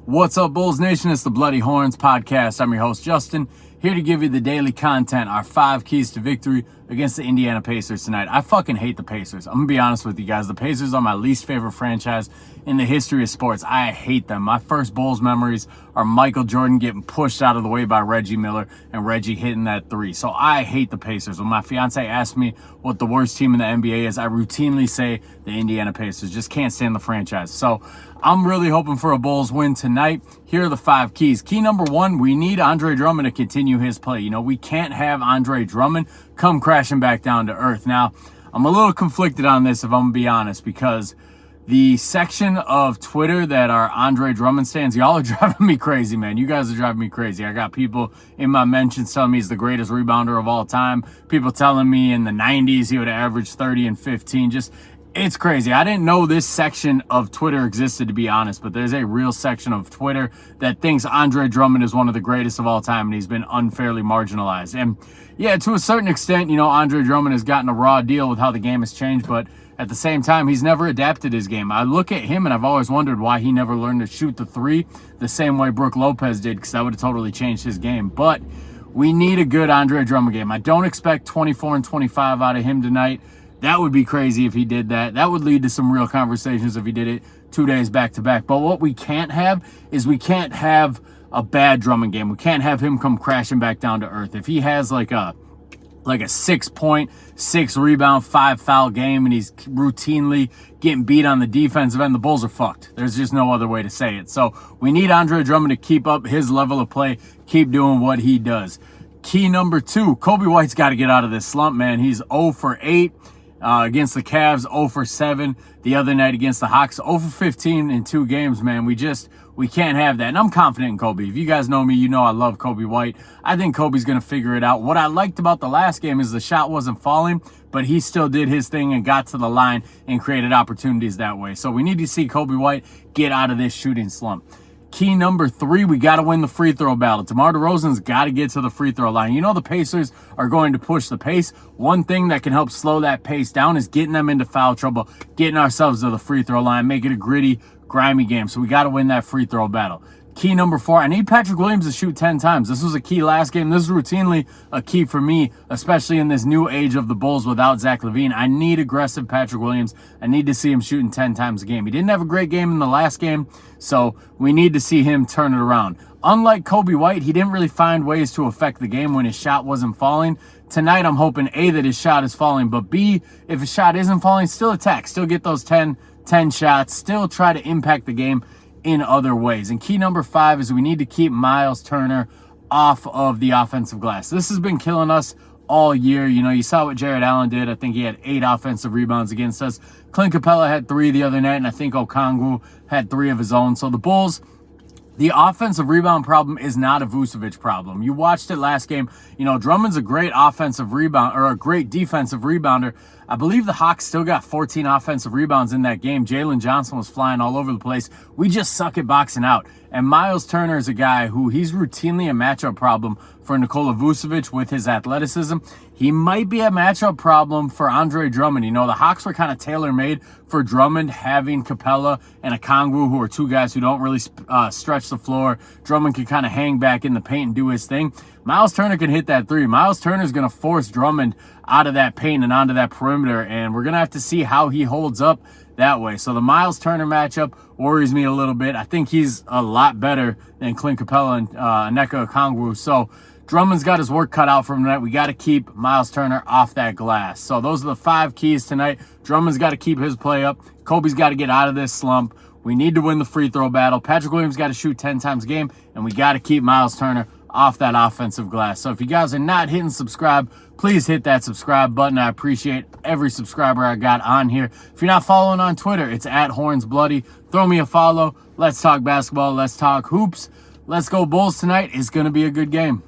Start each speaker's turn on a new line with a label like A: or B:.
A: What's up, Bulls Nation? It's the Bloody Horns podcast. I'm your host, Justin, here to give you the daily content, our 5 keys to victory against the Indiana Pacers tonight. I fucking hate the Pacers. I'm going to be honest with you guys. The Pacers are my least favorite franchise in the history of sports. I hate them. My first Bulls memories are Michael Jordan getting pushed out of the way by Reggie Miller and Reggie hitting that 3. So I hate the Pacers. When my fiance asks me what the worst team in the NBA is, I routinely say the Indiana Pacers. Just can't stand the franchise. So I'm really hoping for a Bulls win tonight. Here are the 5 keys. Key number 1, we need Andre Drummond to continue his play. You know, we can't have Andre Drummond come crashing back down to earth. Now, I'm a little conflicted on this, if I'm going to be honest, because the section of Twitter that are Andre Drummond stands, y'all are driving me crazy, man. You guys are driving me crazy. I got people in my mentions telling me he's the greatest rebounder of all time. People telling me in the 90s he would average 30 and 15. It's crazy. I didn't know this section of Twitter existed, to be honest, but there's a real section of Twitter that thinks Andre Drummond is one of the greatest of all time, and he's been unfairly marginalized. And yeah, to a certain extent, you know, Andre Drummond has gotten a raw deal with how the game has changed, but at the same time, he's never adapted his game. I look at him and I've always wondered why he never learned to shoot the 3 the same way Brook Lopez did, because that would have totally changed his game. But we need a good Andre Drummond game. I don't expect 24 and 25 out of him tonight. That would be crazy if he did that. That would lead to some real conversations if he did it 2 days back to back. But what we can't have is we can't have a bad Drummond game. We can't have him come crashing back down to earth. If he has like a 6 point, 6 rebound, 5 foul game, and he's routinely getting beat on the defensive end, the Bulls are fucked. There's just no other way to say it. So we need Andre Drummond to keep up his level of play, keep doing what he does. Key number 2, Coby White's got to get out of this slump, man. He's 0 for 8. Against the Cavs, 0 for 7 the other night against the Hawks, 0 for 15 in 2 games, man. We can't have that. And I'm confident in Coby. If you guys know me, you know I love Coby White. I think Coby's going to figure it out. What I liked about the last game is the shot wasn't falling, but he still did his thing and got to the line and created opportunities that way. So we need to see Coby White get out of this shooting slump. Key number 3, we got to win the free throw battle. DeMar DeRozan's got to get to the free throw line. You know the Pacers are going to push the pace. One thing that can help slow that pace down is getting them into foul trouble, getting ourselves to the free throw line, make it a gritty, grimy game. So we got to win that free throw battle. Key number 4, I need Patrick Williams to shoot 10 times. This was a key last game. This is routinely a key for me, especially in this new age of the Bulls without Zach LaVine. I need aggressive Patrick Williams. I need to see him shooting 10 times a game. He didn't have a great game in the last game, so we need to see him turn it around. Unlike Coby White, he didn't really find ways to affect the game when his shot wasn't falling. Tonight, I'm hoping, A, that his shot is falling, but B, if his shot isn't falling, still attack. Still get those 10 shots. Still try to impact the game in other ways. And key number 5 is we need to keep Miles Turner off of the offensive glass. This has been killing us all year. You know, you saw what Jared Allen did. I think he had 8 offensive rebounds against us. Clint Capella had 3 the other night, and I think Okongwu had 3 of his own. So the Bulls, the offensive rebound problem is not a Vucevic problem. You watched it last game. You know, Drummond's a great offensive rebound or a great defensive rebounder. I believe the Hawks still got 14 offensive rebounds in that game. Jalen Johnson was flying all over the place. We just suck at boxing out. And Miles Turner is a guy who he's routinely a matchup problem for Nikola Vucevic with his athleticism. He might be a matchup problem for Andre Drummond. You know, the Hawks were kind of tailor-made for Drummond, having Capella and Okongwu, who are 2 guys who don't really stretch the floor. Drummond can kind of hang back in the paint and do his thing. Miles Turner can hit that 3. Miles Turner is going to force Drummond out of that paint and onto that perimeter, and we're going to have to see how he holds up that way. So the Miles Turner matchup worries me a little bit. I think he's a lot better than Clint Capella and Onyeka Okongwu. So Drummond's got his work cut out for him tonight. We got to keep Miles Turner off that glass. So those are the 5 keys tonight. Drummond's got to keep his play up. Kobe's got to get out of this slump. We need to win the free throw battle. Patrick Williams got to shoot 10 times a game, and we got to keep Miles Turner off that offensive glass. So if you guys are not hitting subscribe, please hit that subscribe button. I appreciate every subscriber I got on here. If you're not following on Twitter, it's @HornsBloody. Throw me a follow. Let's talk basketball. Let's talk hoops. Let's go Bulls tonight. It's going to be a good game.